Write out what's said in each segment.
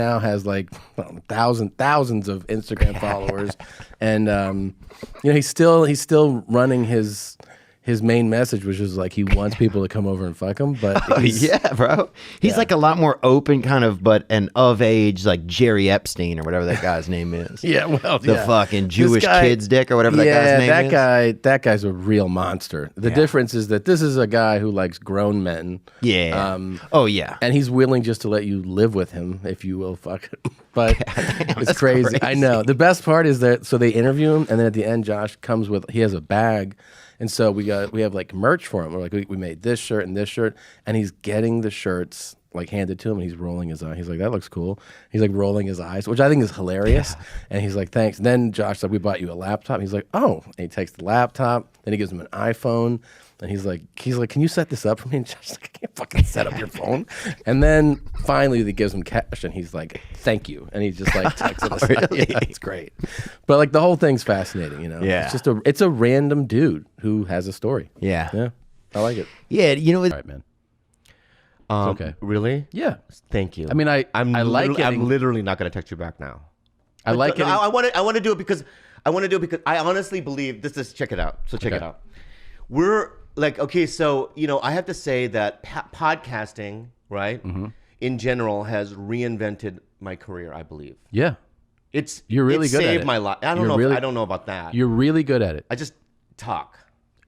now has like thousands of Instagram followers, and he's still running his main message, which is like he wants people to come over and fuck him. But yeah, bro, he's like a lot more open, kind of, but an of age, like Jerry Epstein or whatever that guy's name is. Yeah, well, the fucking Jewish kid's dick or whatever that guy's name is. That guy's a real monster. The difference is that this is a guy who likes grown men. Yeah. And he's willing just to let you live with him if you will fuck him. But it's crazy. I know. The best part is that so they interview him, and then at the end, Josh comes with he has a bag. And so we have like merch for him. We're like, we made this shirt and this shirt, and he's getting the shirts like handed to him, and he's rolling his eye. He's like, that looks cool. He's like rolling his eyes, which I think is hilarious. Yeah. And he's like, thanks. And then Josh like, we bought you a laptop. He's like, oh. And he takes the laptop. Then he gives him an iPhone. And he's like, can you set this up for me? And Josh's like, I can't fucking set up your phone. And then finally he gives him cash, and he's like, thank you. And he just like texts him. Really? Yeah, it's great. But like the whole thing's fascinating, you know? Yeah. It's just it's a random dude who has a story. Yeah. Yeah. I like it. Yeah, you know what? All right, man. It's okay. Really? Yeah. Thank you. I mean, I'm literally not going to text you back now. I like it. I want to do it because I honestly believe this is check it out. So check it out. We're like, okay, so I have to say that podcasting, right, in general, has reinvented my career. I believe. Yeah. You're really good at it. Saved my life. I don't know about that. You're really good at it. I just talk.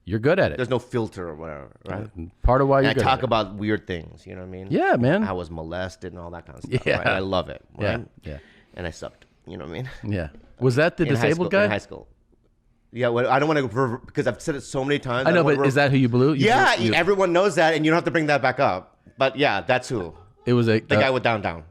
You're good at it. There's no filter or whatever, right? Part of why you're and good I talk at it. about weird things, you know what I mean? Yeah, man. I was molested and all that kind of stuff. Yeah. Right? I love it. Right? Yeah. And I sucked. You know what I mean? Yeah. Was that the disabled guy? In high school. Yeah, well, I don't want to, because I've said it so many times. I know, but is that who you blew? Everyone knows that, and you don't have to bring that back up. But yeah, that's who. It was the guy with down.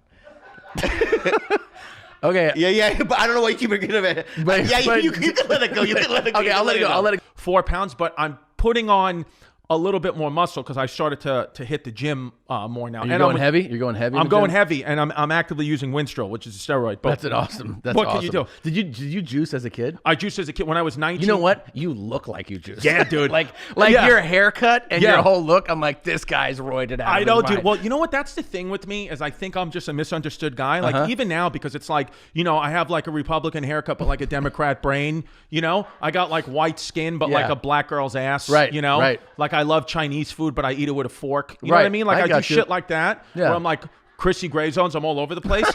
Okay. Yeah, but I don't know why you keep bringing it. But you can let it go. You can let it go. Okay, I'll let it go. I'll let it go. 4 pounds, but I'm putting on a little bit more muscle because I started to hit the gym more now. You're going heavy? You're going heavy? I'm going heavy, and I'm actively using Winstrol, which is a steroid. But that's awesome. What can you do? Did you juice as a kid? I juiced as a kid when I was 19. You know what? You look like you juiced. Yeah, dude. like your haircut and your whole look. I'm like, this guy's roided out. I know, dude. Well, you know what? That's the thing with me is I think I'm just a misunderstood guy. Like even now, because it's like, I have like a Republican haircut, but like a Democrat brain. I got like white skin, but like a black girl's ass. Right. Right. Like I love Chinese food, but I eat it with a fork. You know what I mean? Like I do shit like that. Yeah. Where I'm like Chrissy Gray zones. I'm all over the place.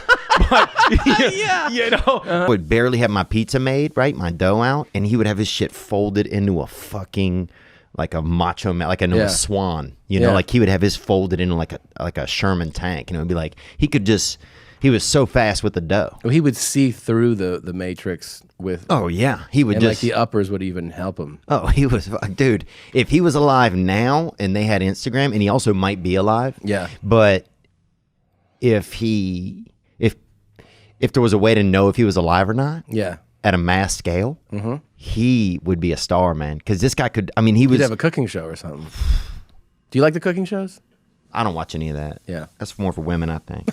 But I would barely have my pizza made, right? My dough out, and he would have his shit folded into a fucking like a macho man, like a swan. Like he would have his folded into like a Sherman tank. It'd be like he was so fast with the dough. Well, he would see through the matrix with. Oh yeah, he would like the uppers would even help him. Oh, he was, dude. If he was alive now and they had Instagram, and he also might be alive. Yeah. But if there was a way to know if he was alive or not. Yeah. At a mass scale, he would be a star, man. Because this guy could. I mean, he'd have a cooking show or something. Do you like the cooking shows? I don't watch any of that. Yeah. That's more for women, I think.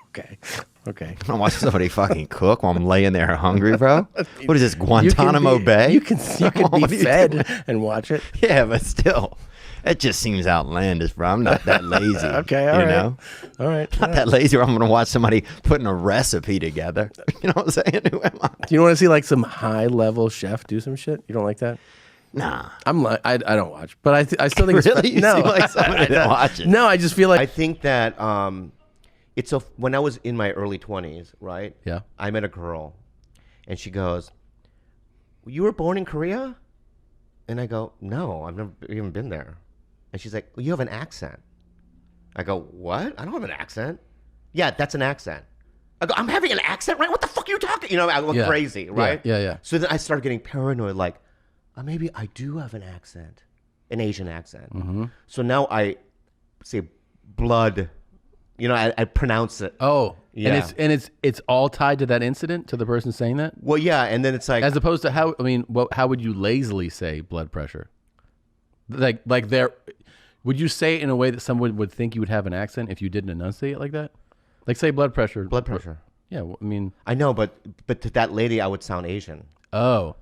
Okay. I don't watch somebody fucking cook while I'm laying there hungry, bro. What is this, Guantanamo Bay? You can be fed and watch it. Yeah, but still, it just seems outlandish, bro. I'm not that lazy. Okay, all right. All right. Not that lazy where I'm going to watch somebody putting a recipe together. You know what I'm saying? Who am I? Do you want to see like some high-level chef do some shit? You don't like that? Nah. I don't watch, but I still think really? It's no. You seem like somebody that watches. No, I just feel like I think that when I was in my early 20s, right? Yeah. I met a girl, and she goes, "You were born in Korea?" And I go, "No, I've never even been there." And she's like, "Well, you have an accent." I go, "What? I don't have an accent." "Yeah, that's an accent." I go, "I'm having an accent, right? What the fuck are you talking?" I went crazy, right? Yeah. So then I started getting paranoid, like, maybe I do have an accent, an Asian accent. So now I say blood. I pronounce it. Oh, yeah. And it's all tied to that incident, to the person saying that? Well, yeah, and then it's like, as opposed to how would you lazily say blood pressure? Like there, would you say it in a way that someone would think you would have an accent if you didn't enunciate it like that? Like say blood pressure. Blood pressure. Yeah, I mean. I know, but to that lady, I would sound Asian. Oh.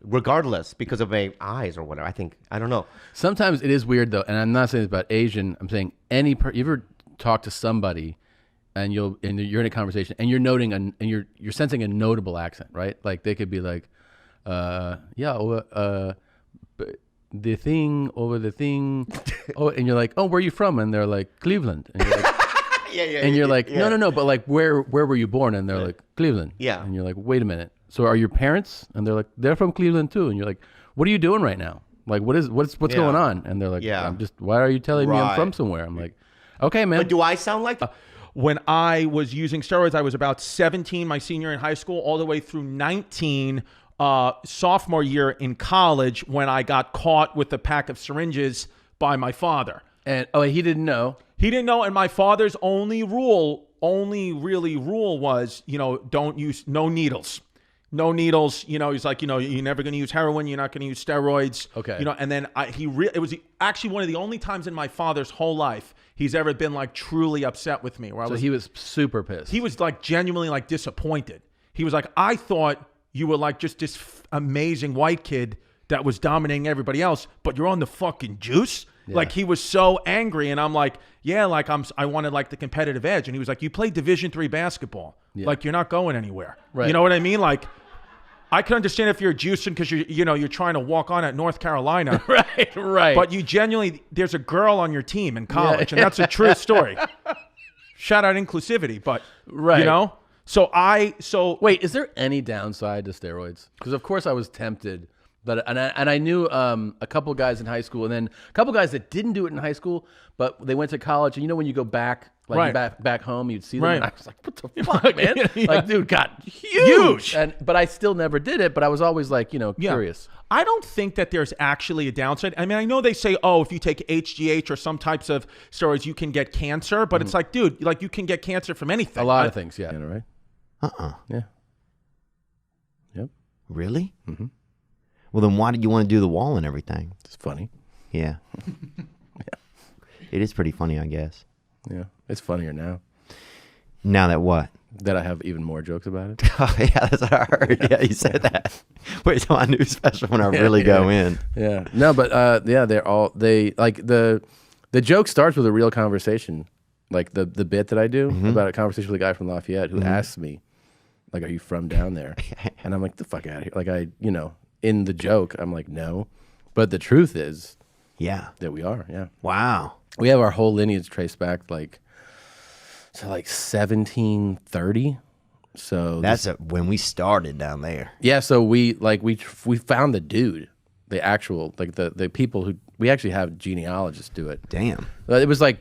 Regardless, because of my eyes or whatever. I don't know. Sometimes it is weird though, and I'm not saying it's about Asian. I'm saying you ever talk to somebody and you're in a conversation, and you're noting and you're sensing a notable accent, right? Like they could be like, the thing over the thing, oh, and you're like, oh, where are you from? And they're like, Cleveland, and you're like, and you're like, no, but like, where were you born? And they're like, Cleveland, and you're like, wait a minute, so are your parents? And they're like, they're from Cleveland too, and you're like, what are you doing right now? Like, what's going on? And they're like, I'm just, why are you telling me I'm from somewhere? I'm like, okay, man. But do I sound like? When I was using steroids, I was about 17, my senior in high school, all the way through 19. Sophomore year in college when I got caught with a pack of syringes by my father. And he didn't know. He didn't know, and my father's only rule was, don't use no needles. No needles, he's like, you're never going to use heroin, you're not going to use steroids. Okay. And then it was actually one of the only times in my father's whole life he's ever been like truly upset with me. He was super pissed. He was like genuinely like disappointed. He was like, I thought you were like just this amazing white kid that was dominating everybody else, but you're on the fucking juice. Yeah. Like he was so angry, and I'm like, yeah, like I wanted like the competitive edge, and he was like, you play Division III basketball, like you're not going anywhere. Right. You know what I mean? Like, I can understand if you're juicing because you're trying to walk on at North Carolina, right. But you genuinely, there's a girl on your team in college, and that's a true story. Shout out inclusivity, but So wait, is there any downside to steroids? Because of course I was tempted, but I knew a couple guys in high school, and then a couple guys that didn't do it in high school, but they went to college. And when you go back, back home, you'd see them, and I was like, what the fuck, man? Like, dude, got huge. But I still never did it. But I was always like, curious. I don't think that there's actually a downside. I mean, I know they say, oh, if you take HGH or some types of steroids, you can get cancer. But it's like, dude, like you can get cancer from anything. A lot of things, yeah. Right? Yeah. Yep. Really? Mm-hmm. Well, then why did you want to do the wall and everything? It's funny. Yeah. It is pretty funny, I guess. Yeah. It's funnier now. Now that what? That I have even more jokes about it. Oh, yeah, that's what I heard. Yeah, you said that. Wait till my new special when I really go in. Yeah. No, but the joke starts with a real conversation. Like the bit that I do about a conversation with a guy from Lafayette who asks me, like, are you from down there? And I'm like, the fuck out of here. Like in the joke, I'm like, no. But the truth is that we are, Wow. We have our whole lineage traced back like 1730. So that's when we started down there. Yeah, so we found the dude, the actual, like the people who, we actually have genealogists do it. Damn. It was like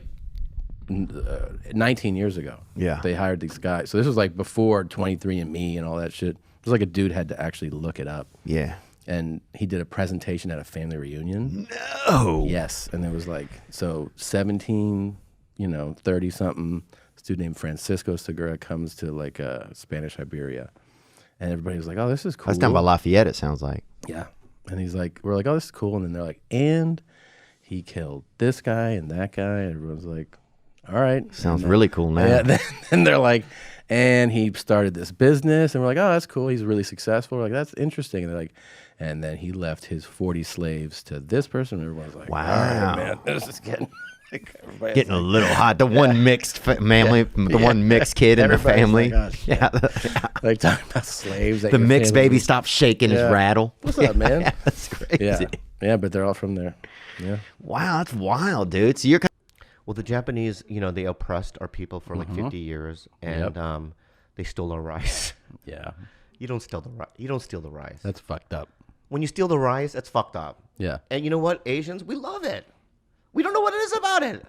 19 years ago. Yeah. They hired these guys. So this was like before 23andMe and all that shit. It was like a dude had to actually look it up. Yeah. And he did a presentation at a family reunion. No. Yes. And it was like, 30 something, this dude named Francisco Segura comes to like Spanish Iberia. And everybody was like, oh, this is cool. That's down by Lafayette, it sounds like. Yeah. And he's like, we're like, oh, this is cool. And then they're like, and he killed this guy and that guy. And everyone's like, all right. Sounds really cool now. Yeah, and they're like, and he started this business. And we're like, oh, that's cool. He's really successful. We're like, that's interesting. And they're like, and then he left his 40 slaves to this person. And everyone's like, wow, all right, man. This is getting a little hot. The one mixed family, one mixed kid in the family. Like, like talking about slaves. The mixed baby stopped shaking his rattle. What's up, man? Yeah, that's crazy. Yeah, but they're all from there. Yeah. Wow, that's wild, dude. So you're well, the Japanese, they oppressed our people for like 50 years, and they stole our rice. Yeah. You don't steal the rice. You don't steal the rice. That's fucked up. When you steal the rice, that's fucked up. Yeah. And you know what? Asians, we love it. We don't know what it is about it.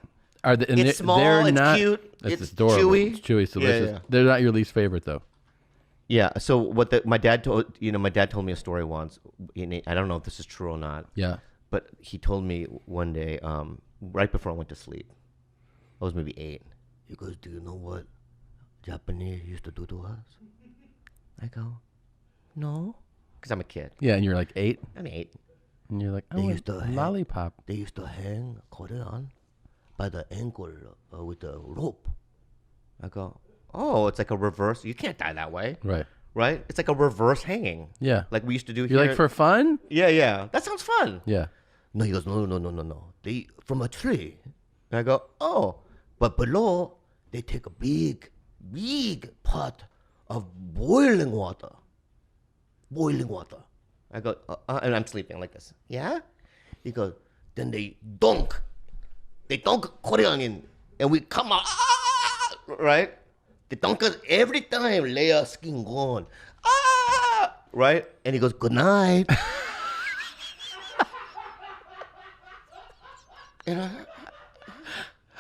It's small, it's cute, it's adorable. chewy. It's chewy, it's delicious. Yeah. They're not your least favorite, though. Yeah. So my dad told me a story once. I don't know if this is true or not. Yeah. But he told me one day, right before I went to sleep, I was maybe 8. He goes, "Do you know what Japanese used to do to us?" I go, "No," because I'm a kid. Yeah, and you're like 8. I'm 8. And you're like, oh, They used to lollipop. They used to hang Korean by the ankle with a rope. I go, oh, it's like a reverse. You can't die that way. Right. Right? It's like a reverse hanging. Yeah. Like we used to do You're here. like, for fun? Yeah. That sounds fun. Yeah. No, he goes, no. They from a tree. And I go, oh, but below, they take a big big pot of boiling water. Boiling water. I go, and I'm sleeping like this. Yeah? He goes, then they dunk. They dunk Korean in, and we come out, right? They dunk us every time. Leia skin gone. Right? And he goes, good night. And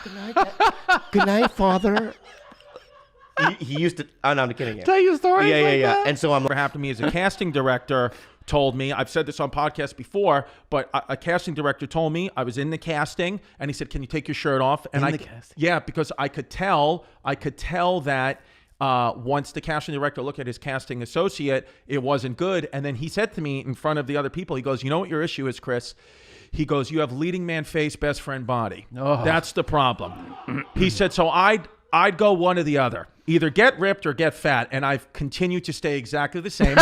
good night, Dad. Good night, Father. He used to. Oh no, I'm kidding. Tell you stories. Yeah. That? And so I'm. What happened to me is a casting director told me. I've said this on podcasts before, but a casting director told me I was in the casting, and he said, "Can you take your shirt off?" And yeah, because I could tell that. Once the casting director looked at his casting associate, it wasn't good. And then he said to me in front of the other people, he goes, you know what your issue is, Chris? He goes, you have leading man face, best friend body. Oh. That's the problem. He said, so I'd go one or the other. Either get ripped or get fat. And I've continued to stay exactly the same.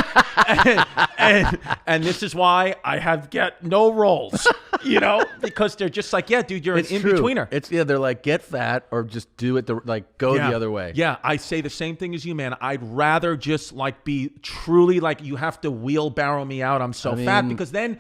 and this is why I have get no roles, because they're just like, yeah, dude, you're an in-betweener. They're like, get fat or just do it, go the other way. Yeah, I say the same thing as you, man. I'd rather just be truly you have to wheelbarrow me out. I'm so fat because then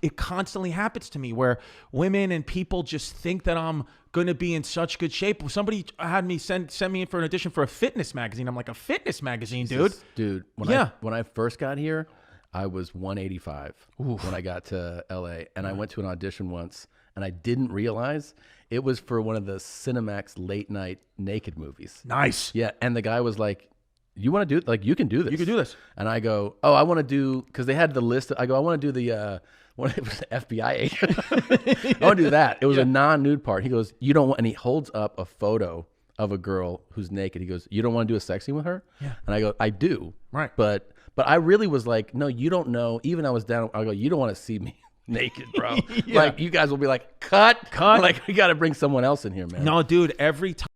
it constantly happens to me where women and people just think that I'm going to be in such good shape. Somebody had me send me in for an audition for a fitness magazine. I'm like, a fitness magazine, dude? Dude, when I first got here, I was 185 when I got to LA. And I went to an audition once, and I didn't realize it was for one of the Cinemax late night naked movies. Nice. Yeah. And the guy was like, you want to do, you can do this. You can do this. And I go, oh, I want to do, because they had the list. I go, I want to do the, it was an FBI agent. I want to do that. It was a non-nude part. He goes, you don't want, and he holds up a photo of a girl who's naked. He goes, you don't want to do a sex scene with her? Yeah. And I go, I do. Right. But I really was like, no, you don't know. Even I was down. I go, you don't want to see me naked, bro. You guys will be like, cut. We got to bring someone else in here, man. No, dude, every time.